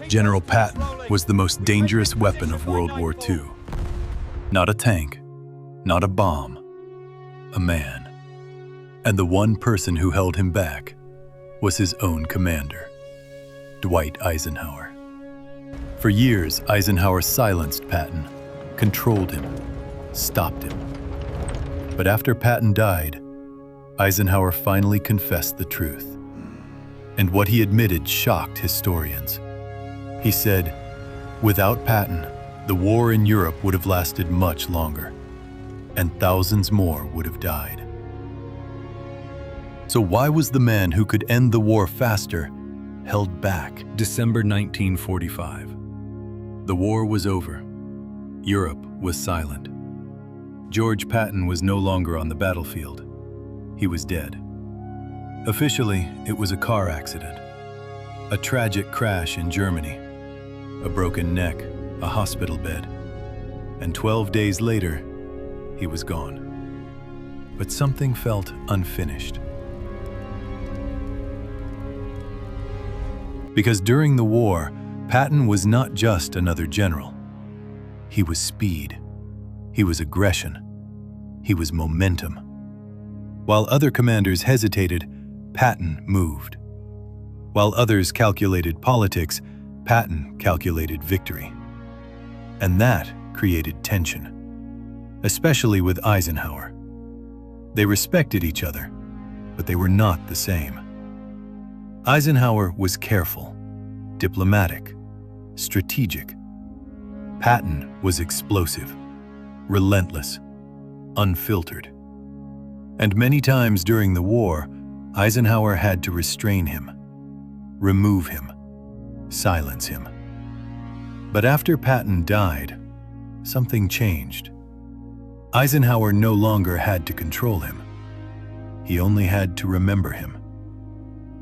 General Patton was the most dangerous weapon of World War II. Not a tank, not a bomb, a man. And the one person who held him back was his own commander, Dwight Eisenhower. For years, Eisenhower silenced Patton, controlled him, stopped him. But after Patton died, Eisenhower finally confessed the truth. And what he admitted shocked historians. He said, "Without Patton, the war in Europe would have lasted much longer, and thousands more would have died." So why was the man who could end the war faster held back? December 1945. The war was over. Europe was silent. George Patton was no longer on the battlefield. He was dead. Officially, it was a car accident, a tragic crash in Germany, a broken neck, a hospital bed, and 12 days later, he was gone. But something felt unfinished. Because during the war, Patton was not just another general. He was speed. He was aggression. He was momentum. While other commanders hesitated, Patton moved. While others calculated politics, Patton calculated victory. And that created tension, especially with Eisenhower. They respected each other, but they were not the same. Eisenhower was careful, diplomatic, strategic. Patton was explosive, relentless, unfiltered. And many times during the war, Eisenhower had to restrain him, remove him, silence him. But after Patton died, something changed. Eisenhower no longer had to control him. He only had to remember him.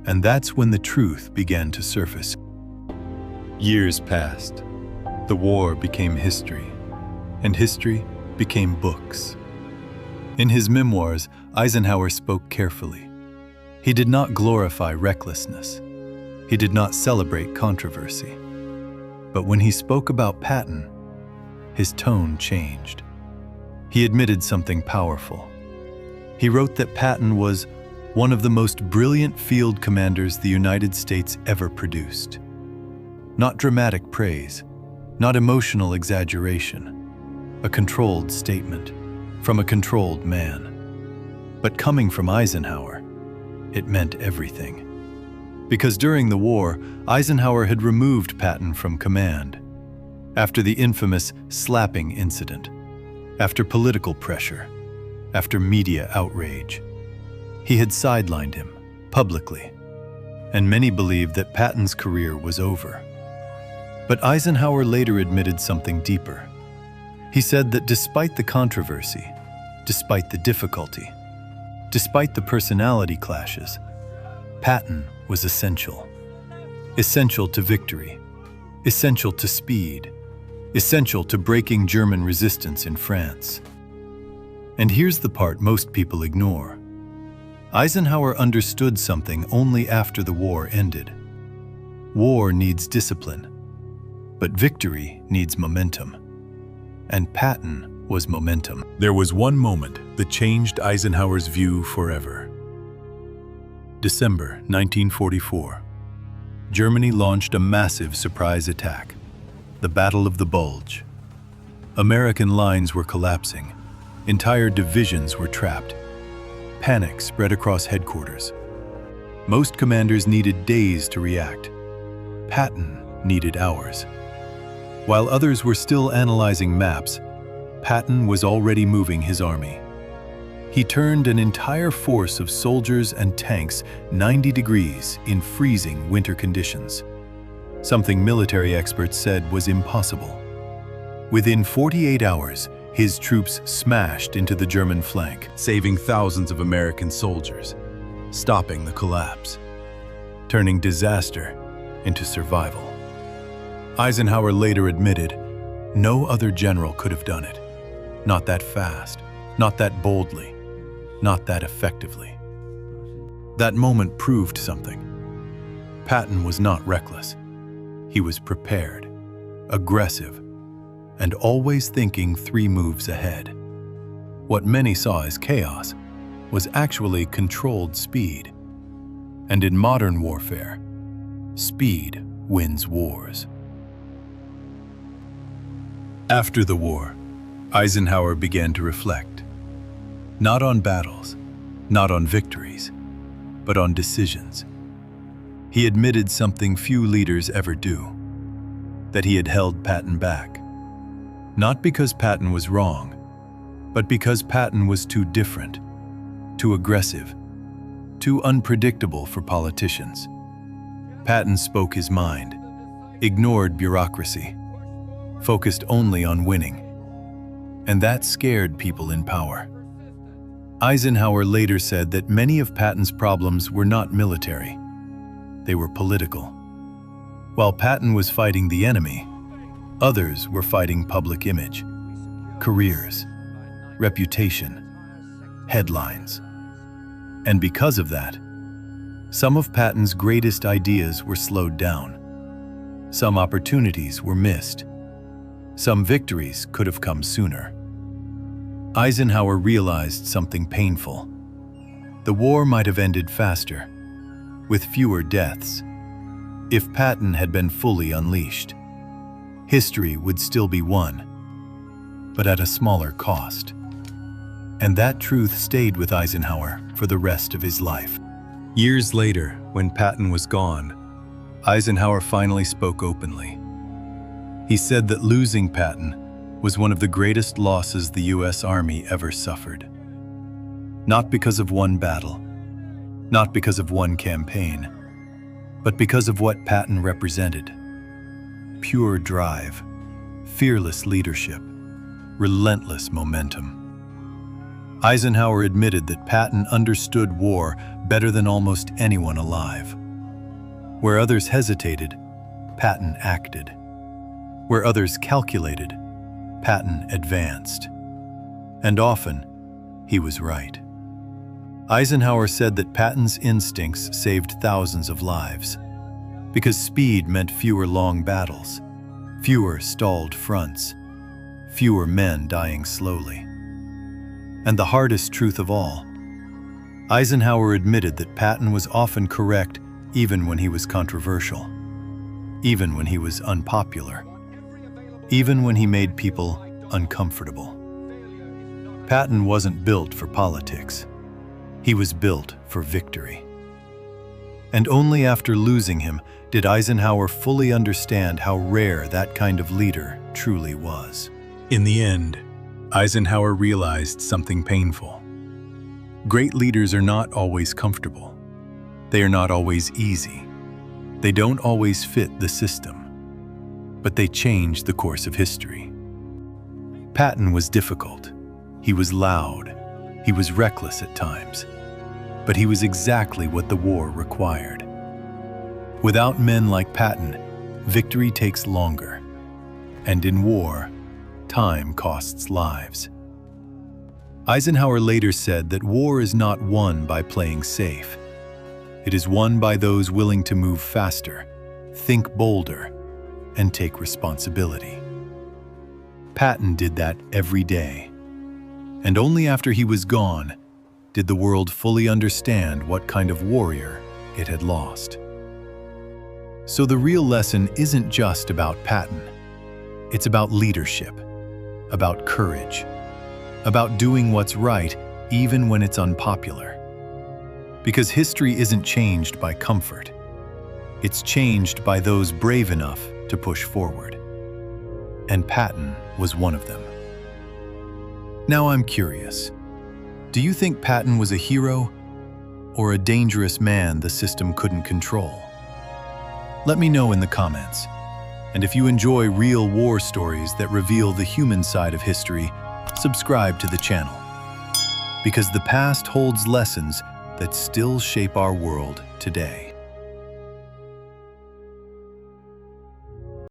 And that's when the truth began to surface. Years passed. The war became history, and history became books. In his memoirs, Eisenhower spoke carefully. He did not glorify recklessness. He did not celebrate controversy. But when he spoke about Patton, his tone changed. He admitted something powerful. He wrote that Patton was one of the most brilliant field commanders the United States ever produced. Not dramatic praise, not emotional exaggeration, a controlled statement from a controlled man. But coming from Eisenhower, it meant everything. Because during the war, Eisenhower had removed Patton from command. After the infamous slapping incident, after political pressure, after media outrage, he had sidelined him publicly, and many believed that Patton's career was over. But Eisenhower later admitted something deeper. He said that despite the controversy, despite the difficulty, despite the personality clashes, Patton was essential. Essential to victory, essential to speed, essential to breaking German resistance in France. And here's the part most people ignore. Eisenhower understood something only after the war ended. War needs discipline, but victory needs momentum. And Patton was momentum. There was one moment that changed Eisenhower's view forever. December 1944. Germany launched a massive surprise attack, the Battle of the Bulge. American lines were collapsing. Entire divisions were trapped. Panic spread across headquarters. Most commanders needed days to react. Patton needed hours. While others were still analyzing maps, Patton was already moving his army. He turned an entire force of soldiers and tanks 90 degrees in freezing winter conditions, something military experts said was impossible. Within 48 hours, his troops smashed into the German flank, saving thousands of American soldiers, stopping the collapse, turning disaster into survival. Eisenhower later admitted, no other general could have done it. Not that fast, not that boldly, not that effectively. That moment proved something. Patton was not reckless. He was prepared, aggressive, and always thinking 3 moves ahead. What many saw as chaos was actually controlled speed. And in modern warfare, speed wins wars. After the war, Eisenhower began to reflect, not on battles, not on victories, but on decisions. He admitted something few leaders ever do, that he had held Patton back. Not because Patton was wrong, but because Patton was too different, too aggressive, too unpredictable for politicians. Patton spoke his mind, ignored bureaucracy, focused only on winning. And that scared people in power. Eisenhower later said that many of Patton's problems were not military. They were political. While Patton was fighting the enemy, others were fighting public image, careers, reputation, headlines. And because of that, some of Patton's greatest ideas were slowed down. Some opportunities were missed. Some victories could have come sooner. Eisenhower realized something painful. The war might have ended faster, with fewer deaths, if Patton had been fully unleashed. History would still be won, but at a smaller cost. And that truth stayed with Eisenhower for the rest of his life. Years later, when Patton was gone, Eisenhower finally spoke openly. He said that losing Patton was one of the greatest losses the U.S. Army ever suffered. Not because of one battle, not because of one campaign, but because of what Patton represented. Pure drive, fearless leadership, relentless momentum. Eisenhower admitted that Patton understood war better than almost anyone alive. Where others hesitated, Patton acted. Where others calculated, Patton advanced. And often, he was right. Eisenhower said that Patton's instincts saved thousands of lives, because speed meant fewer long battles, fewer stalled fronts, fewer men dying slowly. And the hardest truth of all, Eisenhower admitted that Patton was often correct even when he was controversial, even when he was unpopular, even when he made people uncomfortable. Patton wasn't built for politics. He was built for victory. And only after losing him did Eisenhower fully understand how rare that kind of leader truly was. In the end, Eisenhower realized something painful. Great leaders are not always comfortable. They are not always easy. They don't always fit the system. But they change the course of history. Patton was difficult. He was loud. He was reckless at times. But he was exactly what the war required. Without men like Patton, victory takes longer. And in war, time costs lives. Eisenhower later said that war is not won by playing safe. It is won by those willing to move faster, think bolder, and take responsibility. Patton did that every day. And only after he was gone did the world fully understand what kind of warrior it had lost. So the real lesson isn't just about Patton. It's about leadership, about courage, about doing what's right even when it's unpopular. Because history isn't changed by comfort. It's changed by those brave enough to push forward. And Patton was one of them. Now I'm curious. Do you think Patton was a hero or a dangerous man the system couldn't control? Let me know in the comments. And if you enjoy real war stories that reveal the human side of history, subscribe to the channel. Because the past holds lessons that still shape our world today.